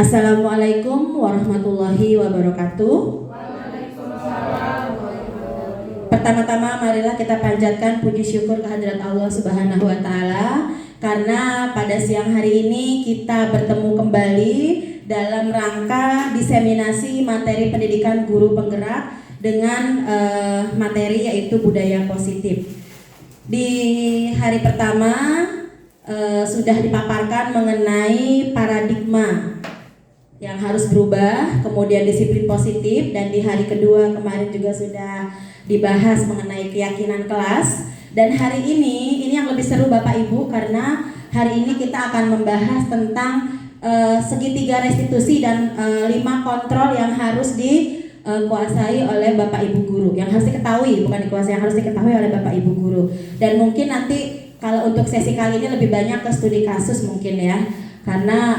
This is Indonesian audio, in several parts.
Assalamualaikum warahmatullahi wabarakatuh. Pertama-tama marilah kita panjatkan puji syukur kehadirat Allah Subhanahu wa taala karena pada siang hari ini kita bertemu kembali dalam rangka diseminasi materi pendidikan guru penggerak dengan materi yaitu budaya positif. Di hari pertama sudah dipaparkan mengenai paradigma yang harus berubah, kemudian disiplin positif, dan di hari kedua kemarin juga sudah dibahas mengenai keyakinan kelas. Dan hari ini yang lebih seru Bapak Ibu karena hari ini kita akan membahas tentang segitiga restitusi dan 5 kontrol yang harus dikuasai oleh Bapak Ibu guru, yang harus diketahui, bukan dikuasai, yang harus diketahui oleh Bapak Ibu guru. Dan mungkin nanti kalau untuk sesi kali ini lebih banyak ke studi kasus mungkin ya. Karena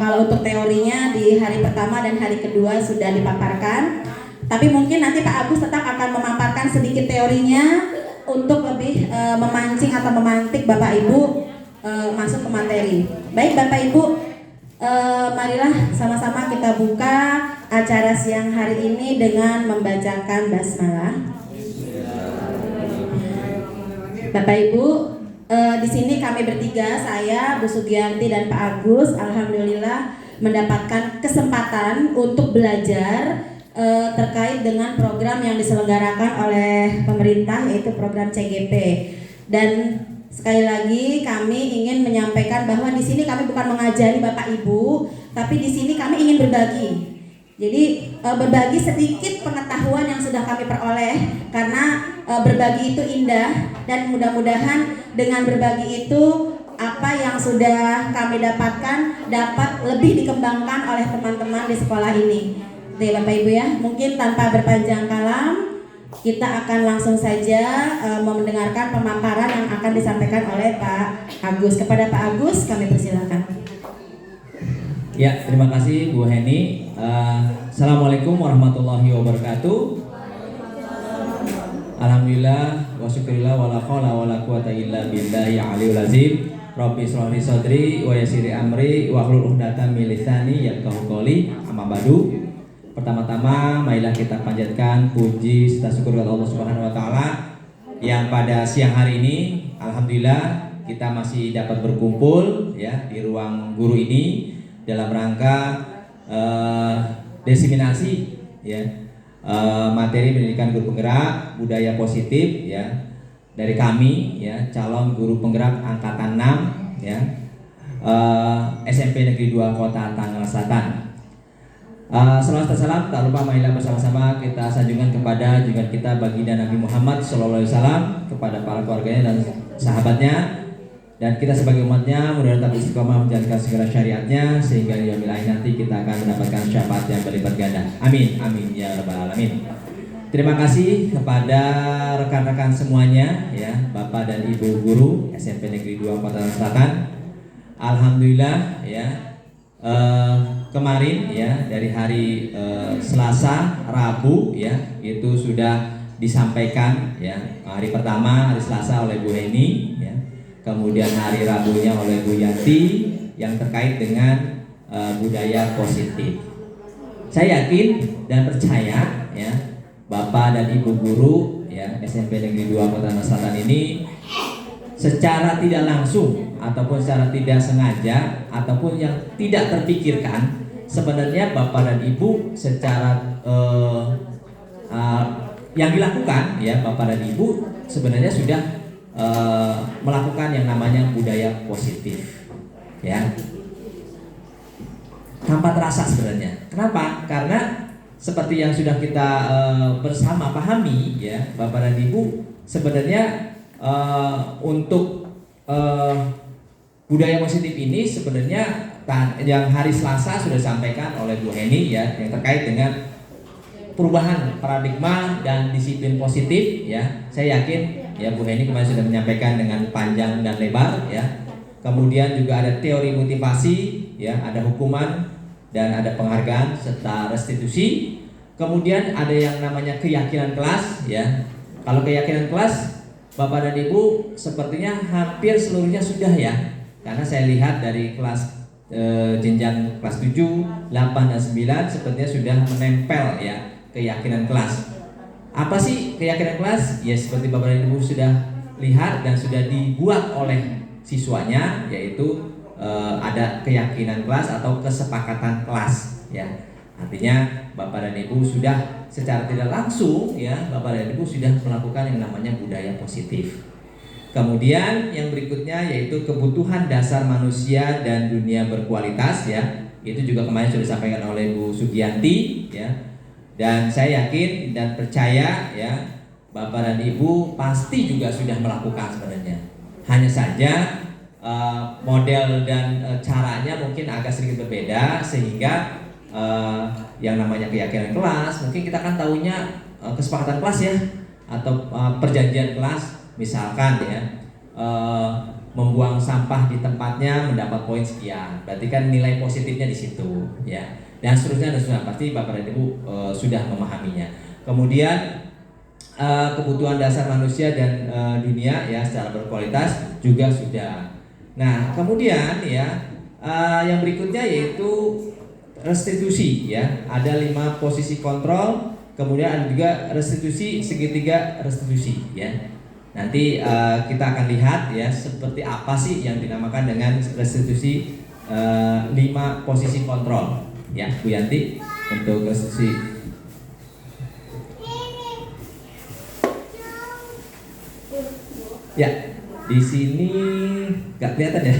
kalau untuk teorinya di hari pertama dan hari kedua sudah dipaparkan, tapi mungkin nanti Pak Agus tetap akan memaparkan sedikit teorinya untuk lebih memancing atau memantik Bapak Ibu masuk ke materi. Baik Bapak Ibu, marilah sama-sama kita buka acara siang hari ini dengan membacakan basmalah. Bapak Ibu, di sini kami bertiga, saya, Bu Sugianti dan Pak Agus, alhamdulillah mendapatkan kesempatan untuk belajar terkait dengan program yang diselenggarakan oleh pemerintah, yaitu program CGP. Dan sekali lagi kami ingin menyampaikan bahwa di sini kami bukan mengajari Bapak Ibu, tapi di sini kami ingin berbagi. Jadi berbagi sedikit pengetahuan yang sudah kami peroleh, karena berbagi itu indah, dan mudah-mudahan dengan berbagi itu apa yang sudah kami dapatkan dapat lebih dikembangkan oleh teman-teman di sekolah ini. Oke Bapak Ibu ya, mungkin tanpa berpanjang kalam kita akan langsung saja mendengarkan pemaparan yang akan disampaikan oleh Pak Agus. Kepada Pak Agus kami persilakan. Ya, terima kasih Bu Heni. Assalamualaikum warahmatullahi wabarakatuh. Alhamdulillah wa syukurillah wa la haula wa la quwata illa billahi aliyul azim. Rabbi shrah li sadri wa yassir li amri wa hlul 'uqdatam min lisani yafqahu qawli. Amma ba'du. Pertama-tama marilah kita panjatkan puji serta syukur kepada Allah Subhanahu wa taala yang pada siang hari ini alhamdulillah kita masih dapat berkumpul ya di ruang guru ini dalam rangka diseminasi ya materi pendidikan guru penggerak budaya positif ya dari kami ya calon guru penggerak angkatan 6 ya SMP Negeri 2 Kota Tangerang Selatan. Salawat dan salam tak lupa marilah bersama-sama kita sanjungan kepada junjungan kita baginda Nabi Muhammad SAW, kepada para keluarganya dan sahabatnya, dan kita sebagai umatnya mudah-mudahan tetap istiqomah menjalankan segala syariatnya sehingga di yaumil akhir nanti kita akan mendapatkan syafaat yang berlipat ganda. Amin amin ya rabbal alamin. Terima kasih kepada rekan-rekan semuanya ya, Bapak dan Ibu guru SMP Negeri 2 Kota Selatan. Alhamdulillah ya, kemarin ya dari hari Selasa, Rabu ya itu sudah disampaikan ya, hari pertama hari Selasa oleh Bu Heni ya, kemudian hari Rabunya oleh Bu Yanti yang terkait dengan budaya positif. Saya yakin dan percaya ya Bapak dan Ibu guru ya SMP Negeri 2 Kota Selatan ini secara tidak langsung ataupun secara tidak sengaja ataupun yang tidak terpikirkan, sebenarnya Bapak dan Ibu secara yang dilakukan ya Bapak dan Ibu sebenarnya sudah melakukan yang namanya budaya positif ya, tanpa terasa sebenarnya. Kenapa? Karena seperti yang sudah kita bersama pahami ya Bapak dan Ibu, sebenarnya untuk budaya positif ini sebenarnya yang hari Selasa sudah disampaikan oleh Bu Heni ya, yang terkait dengan perubahan paradigma dan disiplin positif ya. Saya yakin ya Bu Heni kemarin sudah menyampaikan dengan panjang dan lebar ya. Kemudian juga ada teori motivasi ya, ada hukuman dan ada penghargaan serta restitusi. Kemudian ada yang namanya keyakinan kelas ya. Kalau keyakinan kelas Bapak dan Ibu sepertinya hampir seluruhnya sudah ya, karena saya lihat dari kelas jenjang kelas 7, 8 dan 9 sepertinya sudah menempel ya keyakinan kelas. Apa sih keyakinan kelas? Ya seperti Bapak dan Ibu sudah lihat dan sudah dibuat oleh siswanya, yaitu ada keyakinan kelas atau kesepakatan kelas ya. Artinya Bapak dan Ibu sudah secara tidak langsung ya, Bapak dan Ibu sudah melakukan yang namanya budaya positif. Kemudian yang berikutnya yaitu kebutuhan dasar manusia dan dunia berkualitas ya. Itu juga kemarin sudah disampaikan oleh Bu Sugianti ya. Dan saya yakin dan percaya ya, Bapak dan Ibu pasti juga sudah melakukan sebenarnya. Hanya saja model dan caranya mungkin agak sedikit berbeda, sehingga yang namanya keyakinan kelas mungkin kita kan tahunya kesepakatan kelas ya, atau perjanjian kelas, misalkan ya membuang sampah di tempatnya mendapat poin sekian, berarti kan nilai positifnya di situ ya, dan seterusnya dan seterusnya. Pasti Bapak dan Ibu sudah memahaminya. Kemudian kebutuhan dasar manusia dan dunia ya secara berkualitas juga sudah. Nah kemudian ya yang berikutnya yaitu restitusi ya. Ada 5 posisi kontrol, kemudian ada juga restitusi segitiga restitusi ya. Nanti kita akan lihat ya seperti apa sih yang dinamakan dengan restitusi 5 posisi kontrol ya, Bu Yanti untuk restitusi. Ya, di sini nggak kelihatan ya?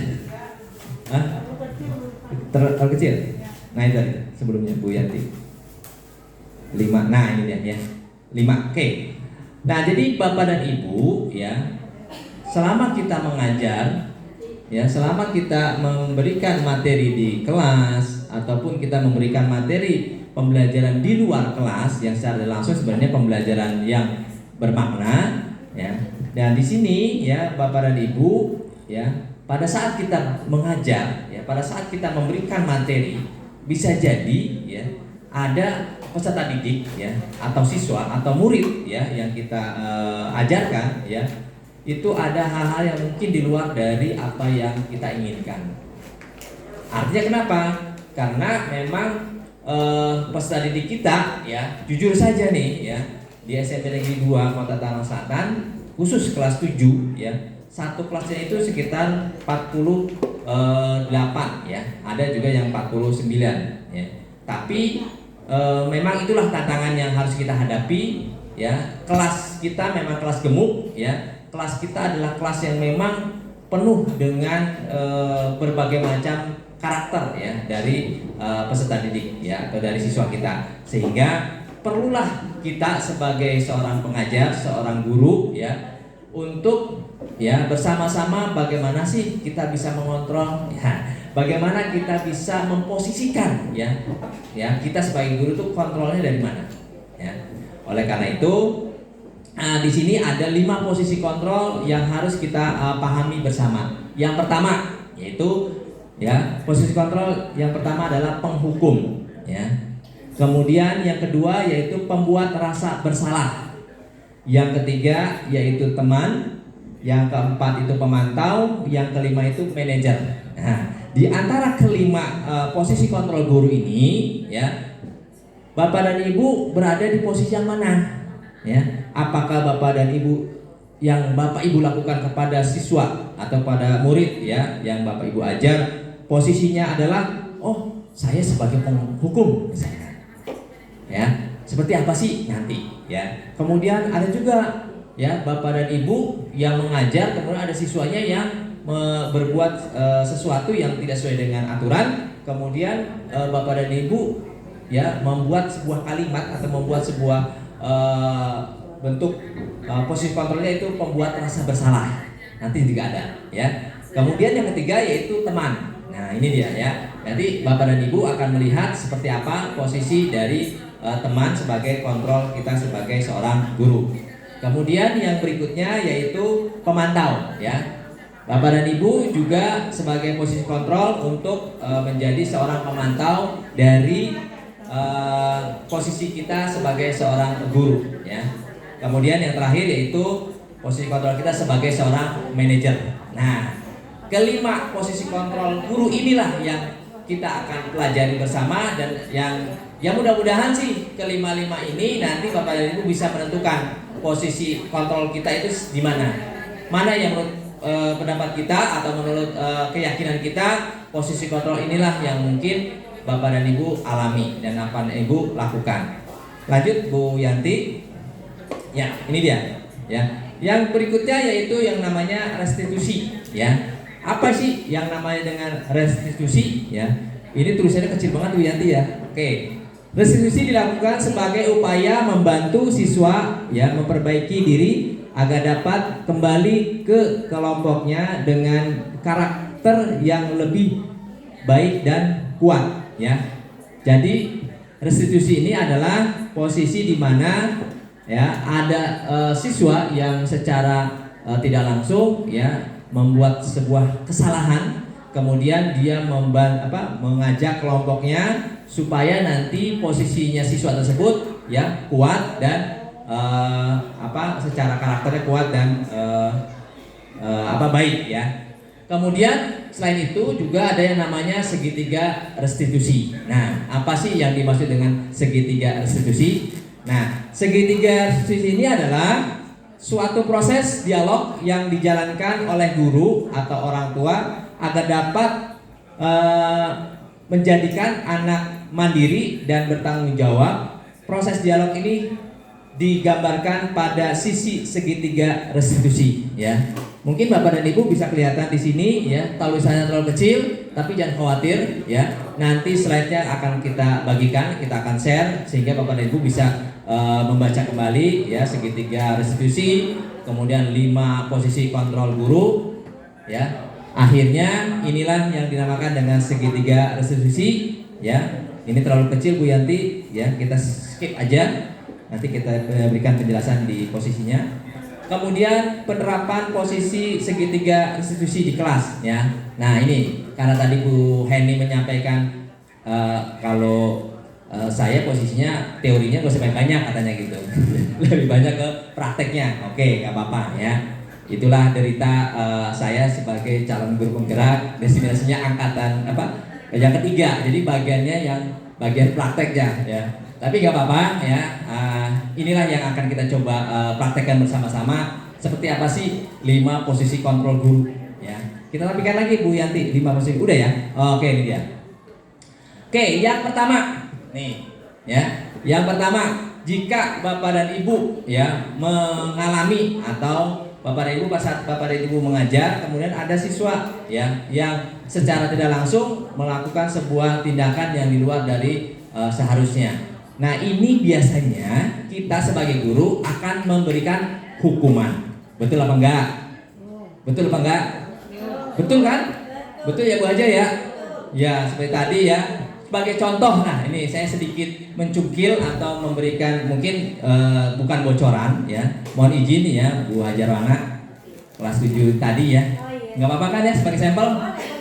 Hah? Terlalu kecil. Nah itu tadi sebelumnya Bu Yanti. 5. Nah ini dia ya. 5. Oke. Nah jadi Bapak dan Ibu ya, selama kita mengajar ya, selama kita memberikan materi di kelas ataupun kita memberikan materi pembelajaran di luar kelas yang secara langsung sebenarnya pembelajaran yang bermakna ya. Dan di sini ya Bapak dan Ibu ya, pada saat kita mengajar ya, pada saat kita memberikan materi, bisa jadi ya ada peserta didik ya, atau siswa atau murid ya yang kita ajarkan ya, itu ada hal-hal yang mungkin di luar dari apa yang kita inginkan. Artinya kenapa? Karena memang peserta didik kita ya, jujur saja nih ya, di SMP Negeri 2 Kota Tangerang Selatan khusus kelas 7 ya, satu kelasnya itu sekitar 48 ya, ada juga yang 49 ya. Tapi memang itulah tantangan yang harus kita hadapi ya. Kelas kita memang kelas gemuk ya. Kelas kita adalah kelas yang memang penuh dengan berbagai macam karakter ya dari peserta didik ya, atau dari siswa kita, sehingga perlulah kita sebagai seorang pengajar, seorang guru ya, untuk ya bersama-sama bagaimana sih kita bisa mengontrol ya, bagaimana kita bisa memposisikan ya kita sebagai guru tuh kontrolnya dari mana ya. Oleh karena itu di sini ada 5 posisi kontrol yang harus kita pahami bersama. Yang pertama yaitu ya, posisi kontrol yang pertama adalah penghukum ya. Kemudian yang kedua yaitu pembuat rasa bersalah. Yang ketiga yaitu teman. Yang keempat itu pemantau. Yang kelima itu manajer. Nah, di antara kelima posisi kontrol guru ini ya, Bapak dan Ibu berada di posisi yang mana? Ya, apakah Bapak dan Ibu yang Bapak Ibu lakukan kepada siswa atau pada murid ya yang Bapak Ibu ajar, posisinya adalah oh saya sebagai penghukum misalnya. Ya, seperti apa sih nanti ya. Kemudian ada juga ya Bapak dan Ibu yang mengajar, kemudian ada siswanya yang berbuat sesuatu yang tidak sesuai dengan aturan, kemudian Bapak dan Ibu ya membuat sebuah kalimat atau membuat sebuah bentuk posisi kontrolnya itu pembuat rasa bersalah. Nanti juga ada ya. Kemudian yang ketiga yaitu teman. Nah, ini dia ya. Nanti Bapak dan Ibu akan melihat seperti apa posisi dari teman sebagai kontrol kita sebagai seorang guru. Kemudian yang berikutnya yaitu pemantau ya. Bapak dan Ibu juga sebagai posisi kontrol untuk menjadi seorang pemantau dari posisi kita sebagai seorang guru ya. Kemudian yang terakhir yaitu posisi kontrol kita sebagai seorang manajer. Nah, kelima posisi kontrol guru inilah yang kita akan pelajari bersama, dan yang mudah-mudahan sih kelima-lima ini nanti Bapak dan Ibu bisa menentukan posisi kontrol kita itu di mana. Mana yang menurut pendapat kita atau menurut keyakinan kita, posisi kontrol inilah yang mungkin Bapak dan Ibu alami dan apa dan Ibu lakukan. Lanjut Bu Yanti. Ya, ini dia. Ya. Yang berikutnya yaitu yang namanya restitusi, ya. Apa sih yang namanya dengan restitusi, ya? Ini tulisannya kecil banget Bu Yanti ya. Oke. Restitusi dilakukan sebagai upaya membantu siswa ya memperbaiki diri agar dapat kembali ke kelompoknya dengan karakter yang lebih baik dan kuat, ya. Jadi restitusi ini adalah posisi di mana ya ada siswa yang secara tidak langsung ya membuat sebuah kesalahan, kemudian dia mengajak kelompoknya supaya nanti posisinya siswa tersebut ya kuat dan secara karakternya kuat dan baik, ya. Kemudian selain itu juga ada yang namanya segitiga restitusi. Nah, apa sih yang dimaksud dengan segitiga restitusi? Nah, segitiga restitusi ini adalah suatu proses dialog yang dijalankan oleh guru atau orang tua agar dapat menjadikan anak mandiri dan bertanggung jawab. Proses dialog ini digambarkan pada sisi segitiga restitusi, ya. Mungkin Bapak dan Ibu bisa kelihatan di sini, ya. Tulisannya terlalu kecil, tapi jangan khawatir, ya. Nanti slide-nya akan kita bagikan, kita akan share sehingga Bapak dan Ibu bisa membaca kembali, ya, segitiga restitusi, kemudian 5 posisi kontrol guru, ya. Akhirnya inilah yang dinamakan dengan segitiga restitusi, ya. Ini terlalu kecil Bu Yanti, ya. Kita skip aja. Nanti kita berikan penjelasan di posisinya. Kemudian penerapan posisi segitiga restitusi di kelas, ya. Nah, ini karena tadi Bu Henny menyampaikan kalau saya posisinya teorinya gak usah banyak katanya gitu. Lebih banyak ke prakteknya. Oke, nggak apa-apa, ya. Itulah derita saya sebagai calon guru penggerak, destinasinya angkatan yang ketiga. Jadi bagiannya yang bagian prakteknya, ya. Tapi nggak apa-apa, ya. Inilah yang akan kita coba praktekkan bersama-sama. Seperti apa sih 5 posisi kontrol guru, ya. Kita rapikan lagi Bu Yanti, 5 posisi. Udah ya? Oke, ini dia. Oke, yang pertama nih, ya. Yang pertama, jika Bapak dan Ibu ya mengalami atau Bapak dan Ibu pas saat Bapak dan Ibu mengajar, kemudian ada siswa ya yang secara tidak langsung melakukan sebuah tindakan yang di luar dari seharusnya. Nah, ini biasanya kita sebagai guru akan memberikan hukuman. Betul apa enggak? Betul apa enggak? Betul kan? Betul ya Bu Haja ya? Ya, seperti tadi ya. Sebagai contoh, nah ini saya sedikit mencukil atau memberikan mungkin bukan bocoran ya. Mohon izin ya Bu Hajarwana kelas 7 tadi ya. Enggak apa-apa kan ya sebagai sampel?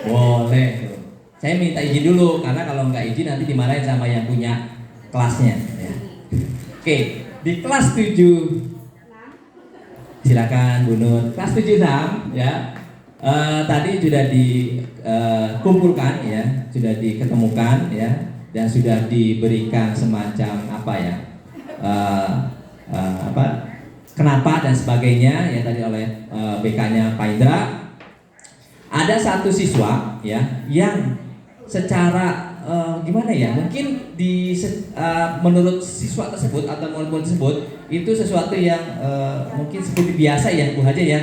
Boleh. Saya minta izin dulu karena kalau enggak izin nanti dimarahin sama yang punya kelasnya, ya. Oke, di kelas 7 silakan Bu Nur. Kelas 76 ya. Tadi sudah dikumpulkan ya, sudah diketemukan ya, dan sudah diberikan semacam kenapa dan sebagainya ya tadi oleh BK-nya Pak Indra. Ada satu siswa ya yang secara gimana ya, mungkin menurut siswa tersebut atau murid-murid tersebut itu sesuatu yang mungkin seperti biasa ya Bu Haja ya,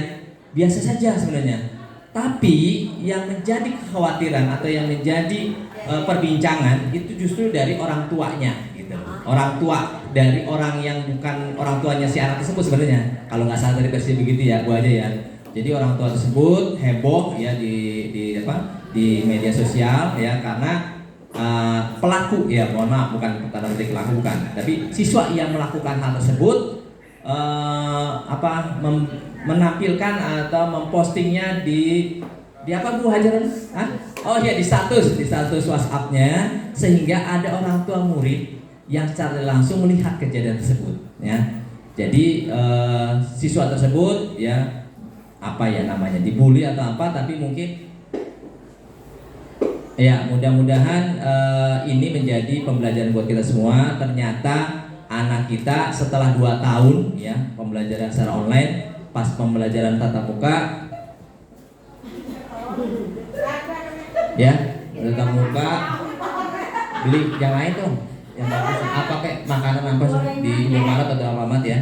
biasa saja sebenarnya. Tapi yang menjadi kekhawatiran atau yang menjadi perbincangan itu justru dari orang tuanya gitu. Orang tua dari orang yang bukan orang tuanya si anak tersebut sebenarnya. Kalau nggak salah dari versi begitu ya Bu Haja ya. Jadi orang tua tersebut heboh ya di media sosial ya karena pelaku ya, mohon maaf bukan tanda petik pelaku bukan, tapi siswa yang melakukan hal tersebut menampilkan atau mempostingnya di apa Bu Hajar? Oh ya di status WhatsApp-nya, sehingga ada orang tua murid yang secara langsung melihat kejadian tersebut ya. Jadi siswa tersebut ya dibully atau apa, tapi mungkin Ya, mudah-mudahan ini menjadi pembelajaran buat kita semua. Ternyata anak kita setelah 2 tahun ya pembelajaran secara online, pas pembelajaran tatap muka ya, tatap muka beli yang lain dong, yang bagus. Apa kayak makanan apa sih di Indomaret atau Alfamart ya?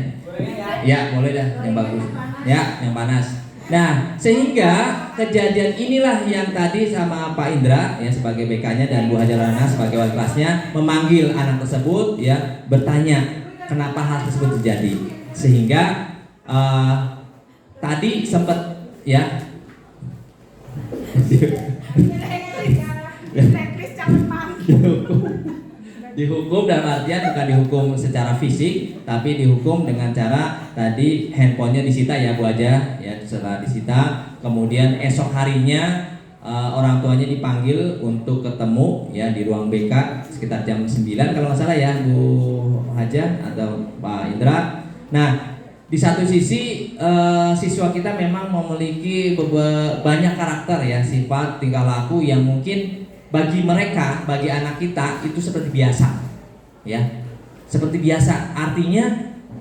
Ya, boleh dah yang bagus. Ya, yang panas. Nah, sehingga kejadian inilah yang tadi sama Pak Indra ya sebagai BK-nya dan Bu Hajar Rana sebagai wali kelasnya memanggil anak tersebut ya, bertanya kenapa hal tersebut terjadi. Sehingga tadi sempat ya dihukum dalam artian bukan dihukum secara fisik, tapi dihukum dengan cara tadi handphonenya disita ya Bu aja ya, setelah disita kemudian esok harinya orang tuanya dipanggil untuk ketemu ya di ruang BK sekitar jam 9 kalau nggak salah ya Bu Haja atau Pak Indra. Nah, di satu sisi siswa kita memang memiliki banyak karakter ya, sifat tingkah laku yang mungkin bagi mereka, bagi anak kita itu seperti biasa ya, seperti biasa. Artinya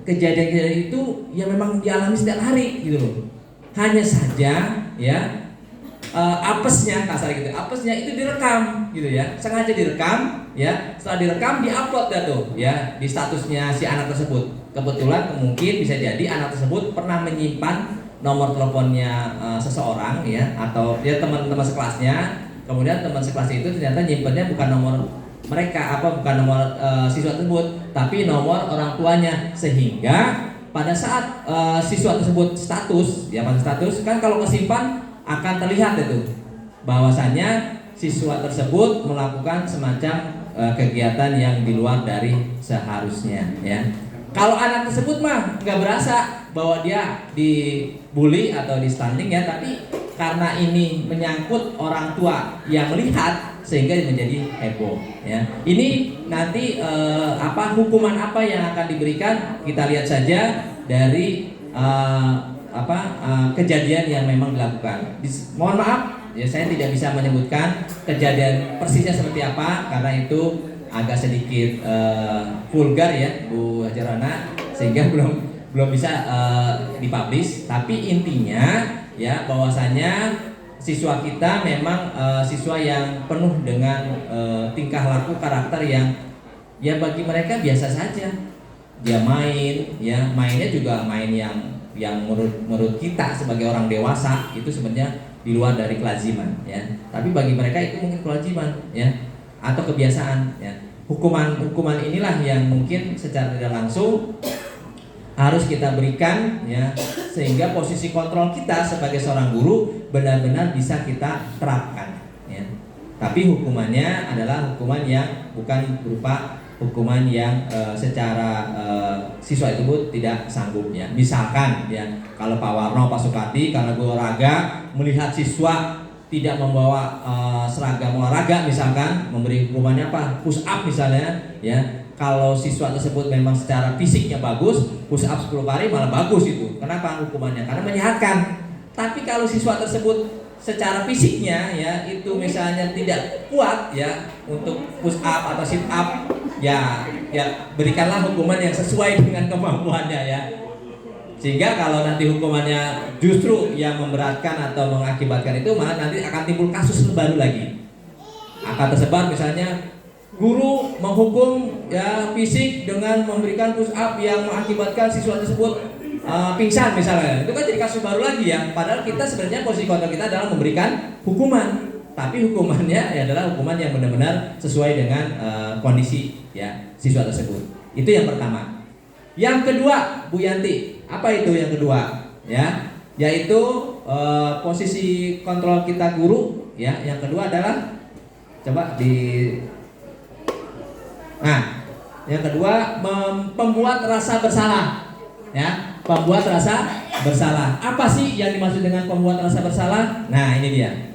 kejadian-kejadian itu ya memang dialami setiap hari gitu loh. Hanya saja ya apesnya, kasar gitu, apesnya itu direkam gitu ya, sengaja direkam ya, setelah direkam diupload dah tuh ya di statusnya si anak tersebut. Kebetulan mungkin bisa jadi anak tersebut pernah menyimpan nomor teleponnya seseorang ya, atau dia teman-teman sekelasnya. Kemudian teman sekelas itu ternyata nyimpennya bukan nomor mereka, bukan nomor siswa tersebut, tapi nomor orang tuanya. Sehingga pada saat siswa tersebut status, ya pada status kan kalau kesimpan akan terlihat itu bahwasannya siswa tersebut melakukan semacam kegiatan yang di luar dari seharusnya. Ya, kalau anak tersebut mah nggak berasa bahwa dia dibully atau di stunting ya, tapi karena ini menyangkut orang tua yang melihat sehingga menjadi heboh ya. Ini nanti hukuman apa yang akan diberikan kita lihat saja dari kejadian yang memang dilakukan. Mohon maaf ya, saya tidak bisa menyebutkan kejadian persisnya seperti apa karena itu agak sedikit vulgar ya Bu Hajar Rana, sehingga belum bisa dipublish. Tapi intinya ya bahwasanya siswa kita memang siswa yang penuh dengan tingkah laku karakter yang ya bagi mereka biasa saja. Dia mainnya juga main yang menurut kita sebagai orang dewasa itu sebenarnya di luar dari kelaziman ya. Tapi bagi mereka itu mungkin kelaziman ya atau kebiasaan ya. Hukuman inilah yang mungkin secara tidak langsung harus kita berikan ya, sehingga posisi kontrol kita sebagai seorang guru benar-benar bisa kita terapkan ya. Tapi hukumannya adalah hukuman yang bukan berupa hukuman yang secara siswa itu tidak sanggup ya. Misalkan ya, kalau Pak Warno, Pak Sukati karena guru olahraga melihat siswa tidak membawa seragam olahraga misalkan, memberi hukumannya apa? Push up misalnya ya. Kalau siswa tersebut memang secara fisiknya bagus, push up 10 kali malah bagus itu. Kenapa hukumannya? Karena menyehatkan. Tapi kalau siswa tersebut secara fisiknya ya itu misalnya tidak kuat ya untuk push up atau sit up, ya berikanlah hukuman yang sesuai dengan kemampuannya ya. Sehingga kalau nanti hukumannya justru yang memberatkan atau mengakibatkan itu, malah nanti akan timbul kasus baru lagi. Akan tersebar misalnya guru menghukum ya fisik dengan memberikan push up yang mengakibatkan siswa tersebut pingsan misalnya. Itu kan jadi kasus baru lagi ya. Padahal kita sebenarnya posisi kontrol kita adalah memberikan hukuman, tapi hukumannya adalah hukuman yang benar-benar sesuai dengan kondisi ya siswa tersebut. Itu yang pertama. Yang kedua, Bu Yanti, apa itu yang kedua? Ya, yaitu posisi kontrol kita guru ya. Yang kedua adalah coba yang kedua membuat rasa bersalah ya, membuat rasa bersalah. Apa sih yang dimaksud dengan membuat rasa bersalah? Nah, ini dia.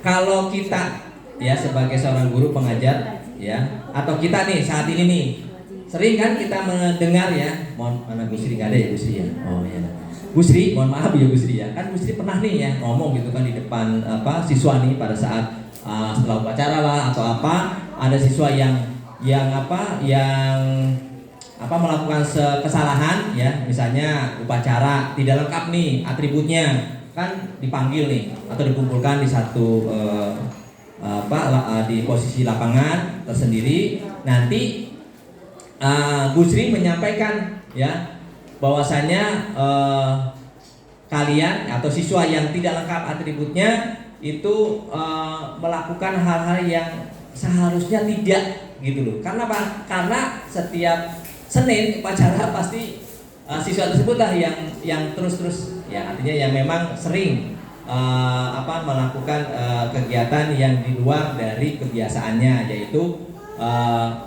Kalau kita ya sebagai seorang guru pengajar ya, atau kita nih saat ini nih sering kan kita mendengar ya, mana Bu Sri, nggak ada ya Bu Sri ya? Oh iya. Bu Sri, mohon maaf ya Bu Sri ya. Kan Bu Sri pernah nih ya ngomong gitu kan di depan siswa nih pada saat setelah upacara lah atau apa, ada siswa yang melakukan kesalahan ya, misalnya upacara tidak lengkap nih atributnya, kan dipanggil nih atau dikumpulkan di satu di posisi lapangan tersendiri. Nanti Bu Sri menyampaikan ya bahwasanya kalian atau siswa yang tidak lengkap atributnya itu melakukan hal-hal yang seharusnya tidak gitu loh. Karena apa? Karena setiap Senin upacara pasti siswa tersebut lah yang terus ya, artinya yang memang sering melakukan kegiatan yang di luar dari kebiasaannya, yaitu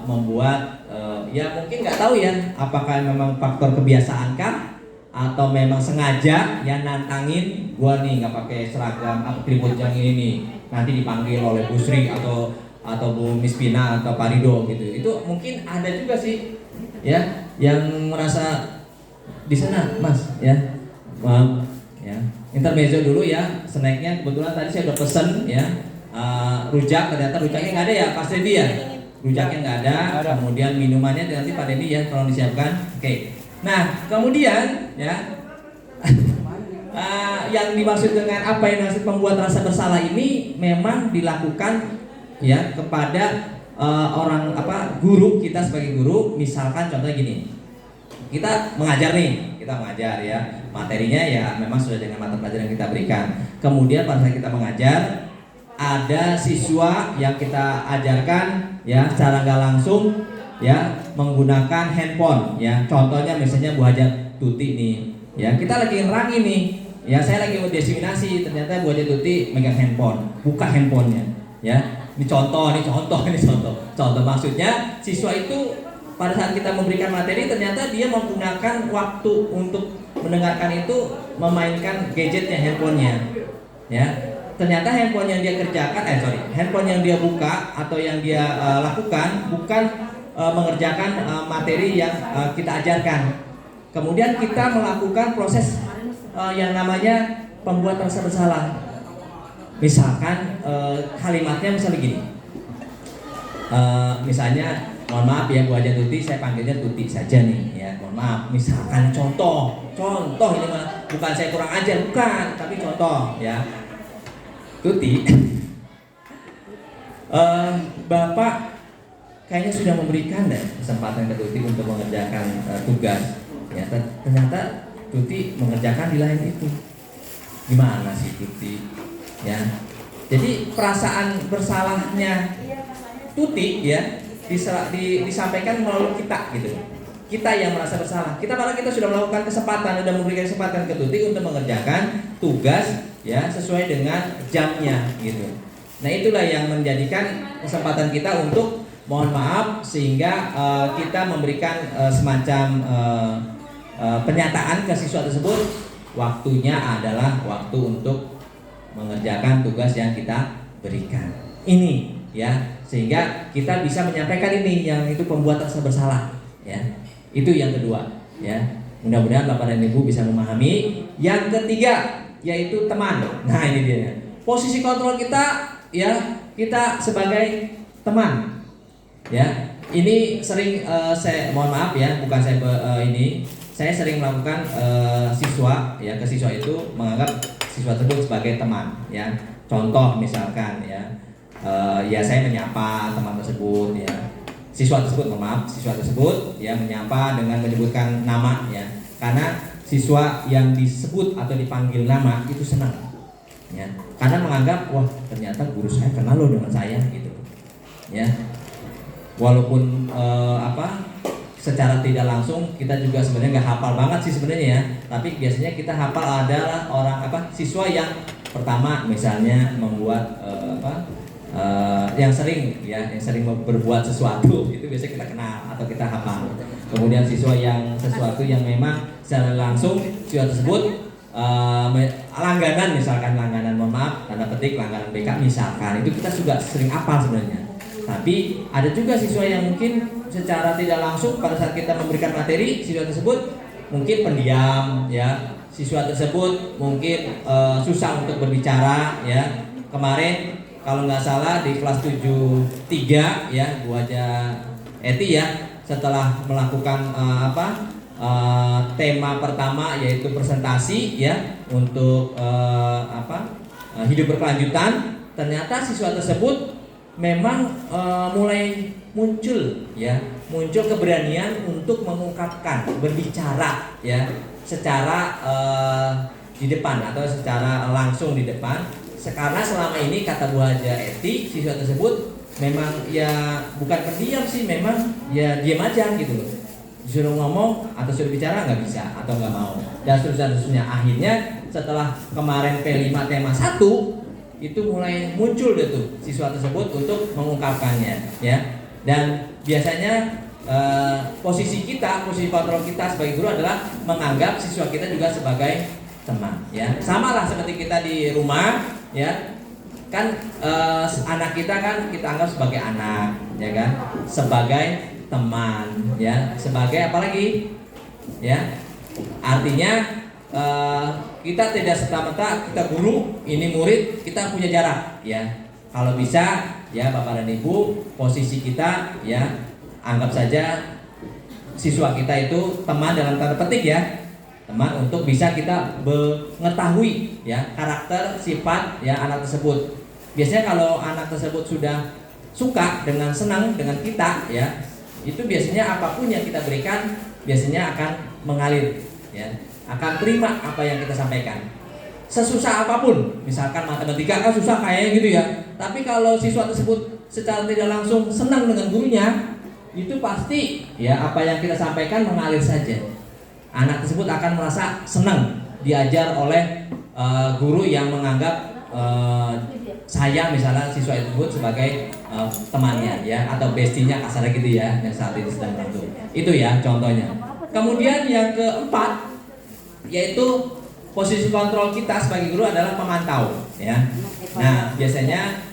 membuat ya mungkin nggak tahu ya apakah memang faktor kebiasaan kah atau memang sengaja ya nantangin gua nih nggak pakai seragam atribut yang ini nih, nanti dipanggil oleh Bu Sri atau Bu Miss Pina atau Pak Rido gitu. Itu mungkin ada juga sih ya yang merasa di sana Mas ya, maaf ya, intermezzo dulu ya, snacknya kebetulan tadi saya udah pesen ya, rujak, ternyata rujaknya nggak ada ya Pak Dendi ya, rujaknya nggak ada. Kemudian minumannya nanti Pak Dendi ya tolong disiapkan. Oke. Nah kemudian ya yang dimaksud dengan apa yang dimaksud membuat rasa bersalah ini memang dilakukan ya kepada guru kita sebagai guru. Misalkan contohnya gini, kita mengajar ya, materinya ya memang sudah dengan mata pelajaran yang kita berikan. Kemudian pada saat kita mengajar, ada siswa yang kita ajarkan ya secara nggak langsung ya menggunakan handphone ya. Contohnya misalnya Bu Hajat Tuti nih ya, kita lagi nerangin nih ya, saya lagi mau diseminasi, ternyata Bu Hajat Tuti megang handphone, buka handphonenya ya. Ini contoh maksudnya siswa itu pada saat kita memberikan materi ternyata dia menggunakan waktu untuk mendengarkan itu memainkan gadgetnya, handphonenya ya. Ternyata handphone yang dia handphone yang dia buka atau yang dia lakukan bukan mengerjakan materi yang kita ajarkan. Kemudian kita melakukan proses yang namanya pembuat rasa bersalah. Misalkan kalimatnya misalnya gini, misalnya mohon maaf ya Bu Hajat Tuti, saya panggilnya Tuti saja nih ya, mohon maaf. Misalkan contoh ini mah bukan saya kurang ajar, bukan, tapi contoh ya. Tuti, Bapak kayaknya sudah memberikan kesempatan ke Tuti untuk mengerjakan tugas ya, ternyata Tuti mengerjakan di lain itu. Gimana sih Tuti ya? Jadi perasaan bersalahnya Tuti ya disampaikan melalui kita gitu. Kita yang merasa bersalah. Kita sudah melakukan sudah memberikan kesempatan ke Tuti untuk mengerjakan tugas ya sesuai dengan jamnya gitu. Nah itulah yang menjadikan kesempatan kita untuk mohon maaf, sehingga kita memberikan semacam pernyataan ke siswa tersebut, waktunya adalah waktu untuk mengerjakan tugas yang kita berikan. Ini ya, sehingga kita bisa menyampaikan ini yang itu pembuat rasa bersalah ya. Itu yang kedua ya. Mudah-mudahan Bapak dan Ibu bisa memahami. Yang ketiga yaitu teman. Nah ini dia. Posisi kontrol kita ya, kita sebagai teman. Ya, ini sering saya mohon maaf ya, bukan saya saya sering melakukan ke siswa itu menganggap siswa tersebut sebagai teman ya. Contoh misalkan ya, ya saya menyapa teman tersebut ya. Siswa tersebut ya menyapa dengan menyebutkan nama ya. Karena siswa yang disebut atau dipanggil nama itu senang ya. Karena menganggap wah ternyata guru saya kenal loh dengan saya gitu. Ya. Walaupun secara tidak langsung kita juga sebenarnya nggak hafal banget sih sebenarnya ya, tapi biasanya kita hafal adalah siswa yang pertama misalnya membuat yang sering berbuat sesuatu itu biasanya kita kenal atau kita hafal. Kemudian siswa yang sesuatu yang memang secara langsung siswa tersebut langganan, misalkan langganan mohon maaf tanda petik langganan BK misalkan, itu kita juga sering hafal sebenarnya. Tapi ada juga siswa yang mungkin secara tidak langsung pada saat kita memberikan materi, siswa tersebut mungkin pendiam ya, siswa tersebut mungkin susah untuk berbicara ya. Kemarin kalau nggak salah di kelas 7-3 ya Bu Haja Eti ya, setelah melakukan tema pertama yaitu presentasi ya untuk hidup berkelanjutan, ternyata siswa tersebut memang mulai muncul keberanian untuk mengungkapkan, berbicara ya secara di depan atau secara langsung di depan. Karena selama ini kata Bu Haja Eti, siswa tersebut memang ya bukan pendiam sih, memang ya diam aja gitu loh. Disuruh ngomong atau suruh bicara nggak bisa atau nggak mau dan seterusnya. Akhirnya setelah kemarin P5 tema 1 itu mulai muncul deh tuh siswa tersebut untuk mengungkapkannya ya. Dan biasanya posisi kontrol kita sebagai guru adalah menganggap siswa kita juga sebagai teman ya. Sama lah seperti kita di rumah ya, kan anak kita kan kita anggap sebagai anak ya kan, sebagai teman ya, sebagai apa lagi ya. Artinya kita tidak serta-merta kita guru, ini murid, kita punya jarak ya. Kalau bisa ya Bapak dan Ibu, posisi kita ya anggap saja siswa kita itu teman dalam tanda petik ya. Teman untuk bisa kita mengetahui ya karakter, sifat ya anak tersebut. Biasanya kalau anak tersebut sudah suka dengan senang dengan kita ya, itu biasanya apapun yang kita berikan biasanya akan mengalir ya, akan terima apa yang kita sampaikan. Sesusah apapun, misalkan matematika kan susah kayaknya gitu ya, tapi kalau siswa tersebut secara tidak langsung senang dengan gurunya, itu pasti ya apa yang kita sampaikan mengalir saja. Anak tersebut akan merasa senang diajar oleh guru yang menganggap saya misalnya siswa tersebut sebagai temannya ya, atau bestinya kasarnya gitu ya, yang saat ini sedang berlangsung. Itu ya contohnya. Kemudian yang keempat yaitu posisi kontrol kita sebagai guru adalah pemantau ya. Nah biasanya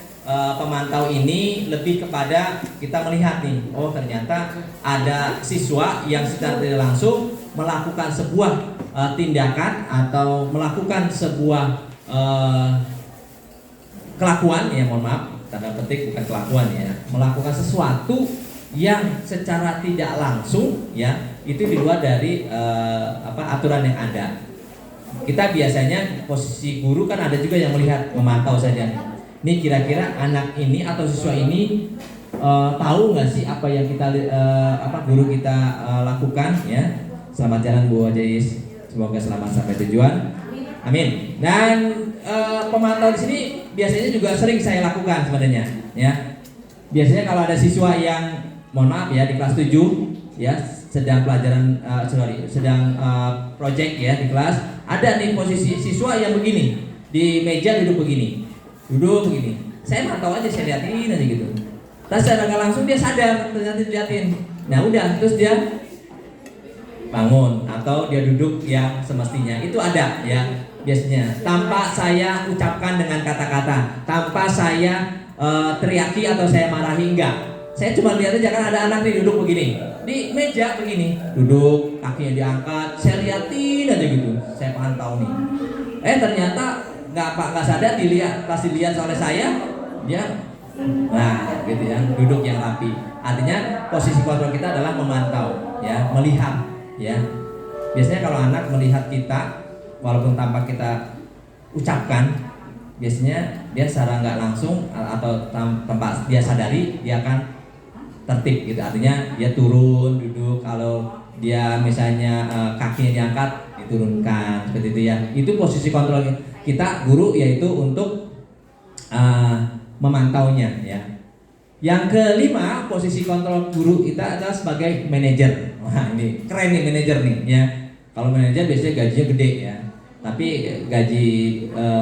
pemantau ini lebih kepada kita melihat nih, oh ternyata ada siswa yang secara tidak langsung melakukan sebuah tindakan atau melakukan sebuah kelakuan ya, mohon maaf tanda petik bukan kelakuan ya, melakukan sesuatu yang secara tidak langsung ya itu di luar dari aturan yang ada. Kita biasanya posisi guru kan ada juga yang melihat, memantau saja. Ini kira-kira anak ini atau siswa ini tahu nggak sih apa yang kita guru kita lakukan ya. Selamat jalan Bu Hajais, semoga selamat sampai tujuan. Amin. Dan pemantau di sini biasanya juga sering saya lakukan sebenarnya ya. Biasanya kalau ada siswa yang mohon maaf ya di kelas 7 ya sedang pelajaran sedang project ya di kelas, ada nih posisi siswa yang begini di meja duduk begini, saya mantau aja, saya liatin aja gitu. Terus secara nggak langsung dia sadar ternyata diliatin. Nah udah terus dia bangun atau dia duduk yang semestinya, itu ada ya biasanya tanpa saya ucapkan dengan kata-kata, tanpa saya teriaki atau saya marahi, enggak. Saya cuma lihat aja kan ada anak nih duduk begini di meja begini, duduk kakinya diangkat, saya liatin aja gitu, saya pantau nih. Ternyata nggak sadar dilihat, pas dilihat oleh saya dia nah gitu ya, duduk yang rapi. Artinya posisi kontrol kita adalah memantau ya, melihat ya. Biasanya kalau anak melihat kita walaupun tanpa kita ucapkan, biasanya dia secara nggak langsung atau tanpa dia sadari dia akan tertib gitu. Artinya dia turun duduk, kalau dia misalnya kakinya diangkat diturunkan seperti itu ya. Itu posisi kontrol kita guru, yaitu untuk memantaunya ya. Yang kelima, posisi kontrol guru kita adalah sebagai manajer. Wah ini keren nih manajer nih ya. Kalau manajer biasanya gajinya gede ya, tapi gaji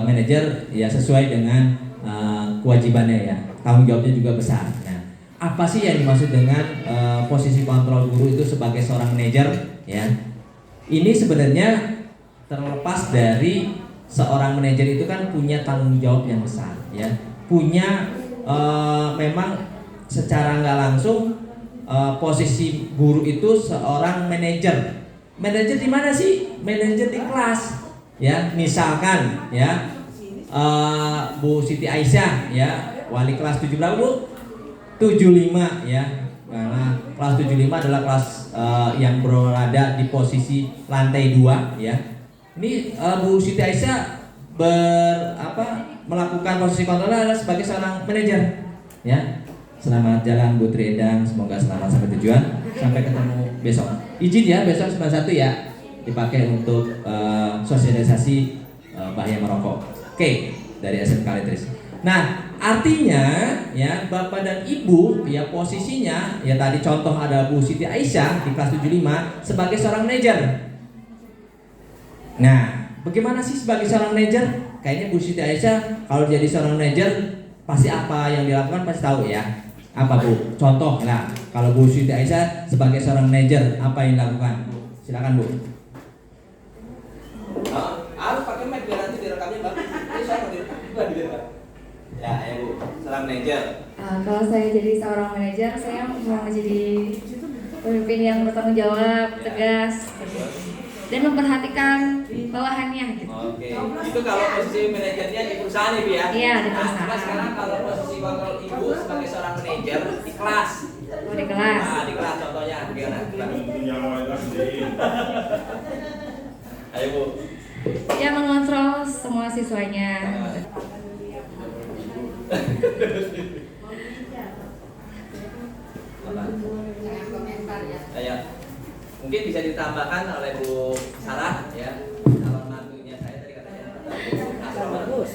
manajer ya sesuai dengan kewajibannya ya, tanggung jawabnya juga besar. Nah, apa sih yang dimaksud dengan posisi kontrol guru itu sebagai seorang manajer ya? Ini sebenarnya terlepas dari seorang manajer itu kan punya tanggung jawab yang besar ya, punya memang secara nggak langsung posisi guru itu seorang manajer. Manajer di mana sih? Manajer di kelas ya. Misalkan ya Bu Siti Aisyah ya Wali kelas 7 berapa Bu? 75 ya. Karena kelas 75 adalah kelas yang berada di posisi lantai 2 ya. Ini Bu Siti Aisyah melakukan posisi kontrol adalah sebagai seorang manajer ya. Selamat jalan Bu Tri Endang, semoga selamat sampai tujuan. Sampai ketemu besok. Izin ya, besok 91 ya. Dipakai untuk sosialisasi bahaya merokok. Oke, dari SMK Letris. Nah, artinya ya Bapak dan Ibu ya posisinya ya tadi contoh ada Bu Siti Aisyah di kelas 75 sebagai seorang manajer. Nah, bagaimana sih sebagai seorang manajer? Kayaknya Bu Siti Aisyah kalau jadi seorang manajer pasti apa yang dilakukan pasti tahu ya. Apa Bu? Contoh lah. Kalau Bu Siti Aisyah sebagai seorang manajer apa yang dilakukan? Silakan Bu. Harus pakai mic biar nanti direkamnya Mbak. Ini saya mau direkam. Ya, Bu. Seorang manajer. Kalau saya jadi seorang manajer, saya mau jadi pemimpin yang bertanggung jawab, tegas, dan memperhatikan bawahannya. Gitu. Oke. Itu kalau posisi manajernya di perusahaan Ibu ya? Iya, di perusahaan. Nah, sekarang kalau posisi kontrol Ibu sebagai seorang manajer di kelas. Oh, di kelas. Nah, di kelas contohnya gimana? Ayo Bu. Ya, mengontrol semua siswanya. Ayo. Mungkin bisa ditambahkan oleh Bu Sarah ya. Calon mantunya saya tadi katanya. Bagus.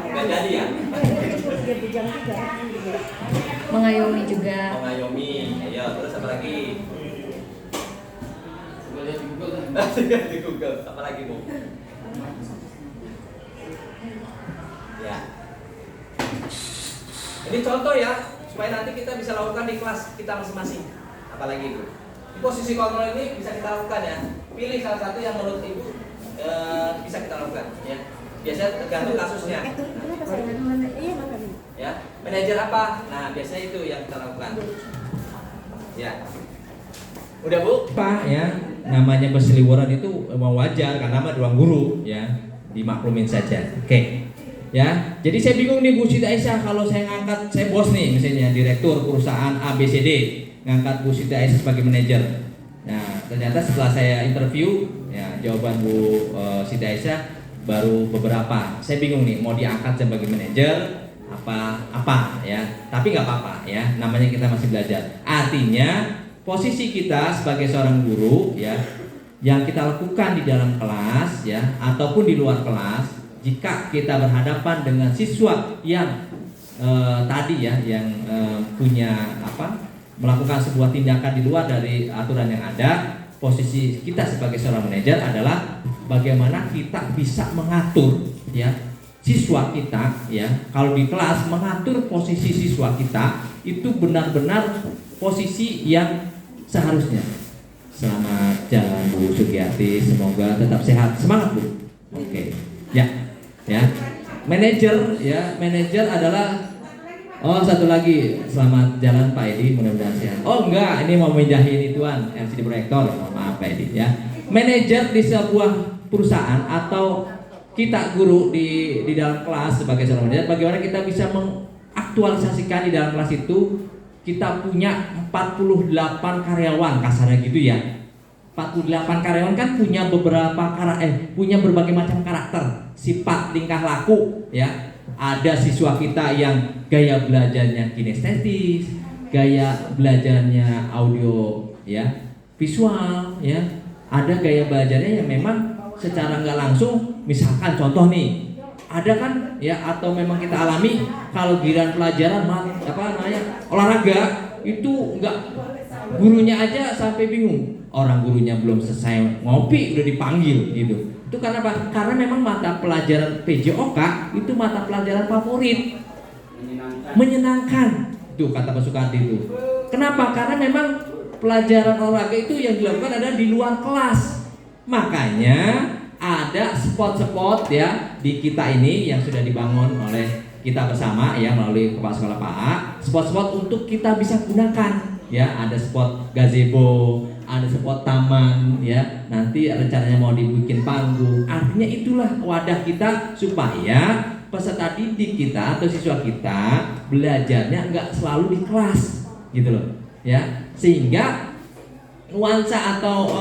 Enggak jadi ya? Mengayomi juga. Mengayomi. Ayo, terus apa lagi? Di Google. Apa lagi, Bu? Ya. Ini contoh ya, supaya nanti kita bisa lakukan di kelas kita masing-masing. Apalagi itu. Di posisi kontrol ini bisa kita lakukan ya. Pilih salah satu yang menurut Ibu bisa kita lakukan ya. Biasanya tergantung kasusnya. Ya, manajer apa? Nah, biasanya itu yang kita lakukan. Ya. Udah Bu? Pak ya, namanya berseliweran itu memang wajar karena nama ruang guru ya. Dimaklumin saja. Oke. Ya, jadi saya bingung nih Bu Siti Aisyah kalau saya ngangkat, saya bos nih misalnya direktur perusahaan ABCD, ngangkat Bu Siti Aisyah sebagai manajer. Nah, ternyata setelah saya interview, ya jawaban Bu Siti Aisyah baru beberapa. Saya bingung nih mau diangkat sebagai manajer apa ya. Tapi nggak apa-apa ya, namanya kita masih belajar. Artinya posisi kita sebagai seorang guru ya, yang kita lakukan di dalam kelas ya ataupun di luar kelas. Jika kita berhadapan dengan siswa yang tadi ya, yang punya melakukan sebuah tindakan di luar dari aturan yang ada, posisi kita sebagai seorang manajer adalah bagaimana kita bisa mengatur ya siswa kita ya. Kalau di kelas mengatur posisi siswa kita itu benar-benar posisi yang seharusnya. Selamat jalan Bu Sugiyati, semoga tetap sehat, semangat Bu. Oke. Ya, manajer adalah satu lagi, selamat jalan Pak Edi, mudah-mudahan sehat. Oh enggak, ini mau minjahin ituan LCD proyektor, maaf Pak Edi ya. Manajer di sebuah perusahaan atau kita guru di dalam kelas sebagai seorang manajer, bagaimana kita bisa mengaktualisasikan di dalam kelas itu kita punya 48 karyawan kasarnya gitu ya. 48 karyawan kan punya punya berbagai macam karakter, sifat, tingkah laku ya. Ada siswa kita yang gaya belajarnya kinestetis, gaya belajarnya audio ya, visual ya. Ada gaya belajarnya yang memang secara nggak langsung, misalkan contoh nih, ada kan ya atau memang kita alami kalau giliran pelajaran olahraga itu nggak, gurunya aja sampai bingung. Orang gurunya belum selesai ngopi udah dipanggil gitu. Itu karena apa? Karena memang mata pelajaran PJOK itu mata pelajaran favorit, menyenangkan. Tuh kata Pak Sukadi itu. Kenapa? Karena memang pelajaran olahraga itu yang dilakukan ada di luar kelas. Makanya ada spot-spot ya di kita ini yang sudah dibangun oleh kita bersama ya melalui Kepala Sekolah Pak A. Spot-spot untuk kita bisa gunakan. Ya, ada spot gazebo, ada spot taman ya. Nanti rencananya mau dibikin panggung. Artinya itulah wadah kita supaya peserta didik kita atau siswa kita belajarnya nggak selalu di kelas gitu loh ya, sehingga nuansa atau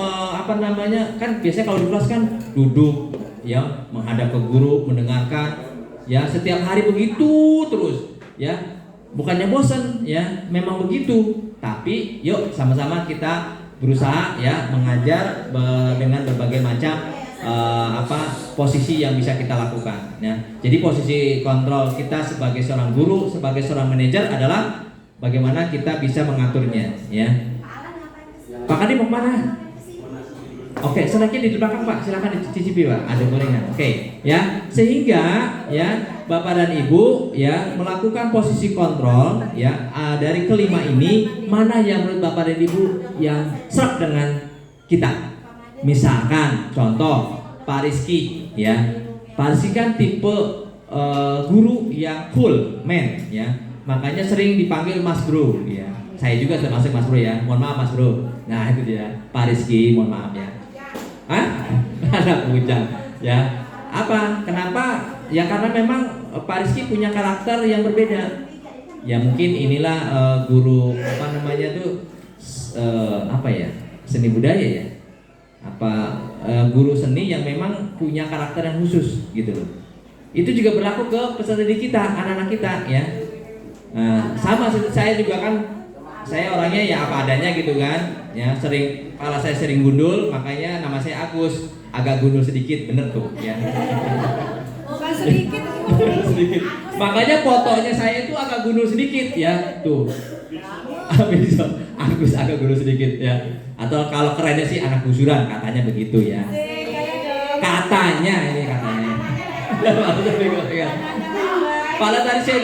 kan biasanya kalau di kelas kan duduk ya, menghadap ke guru, mendengarkan ya, setiap hari begitu terus ya, bukannya bosan ya, memang begitu. Tapi yuk sama-sama kita berusaha ya mengajar dengan berbagai macam posisi yang bisa kita lakukan ya. Jadi posisi kontrol kita sebagai seorang guru, sebagai seorang manajer adalah bagaimana kita bisa mengaturnya ya. Pak Adi mau kemana? Oke, senangnya di belakang Pak, silakan dicicipi Pak, ada gorengan. Oke, ya, sehingga ya Bapak dan Ibu ya melakukan posisi kontrol ya dari kelima ini, mana yang menurut Bapak dan Ibu yang serap dengan kita. Misalkan contoh Pak Rizky ya, Pak Rizky kan tipe guru yang cool man ya, makanya sering dipanggil Mas Bro ya. Saya juga termasuk Mas Bro ya, mohon maaf Mas Bro. Nah itu dia Pak Rizky, mohon maaf ya. Anak bujang ya. Apa? Kenapa? Ya karena memang Pak Rizky punya karakter yang berbeda. Ya mungkin inilah guru seni budaya ya. Guru seni yang memang punya karakter yang khusus gitu loh. Itu juga berlaku ke peserta didik kita, anak-anak kita ya. Sama seperti saya juga kan, saya orangnya ya apa adanya gitu kan ya, kepala saya sering gundul, makanya nama saya Agus, agak gundul sedikit, bener tuh ya. Bukan sedikit. Sedikit. Makanya fotonya saya itu agak gundul sedikit ya, tuh. Agus agak gundul sedikit ya. Atau kalau kerennya sih anak gusuran, katanya begitu ya. Katanya. Padahal tadi saya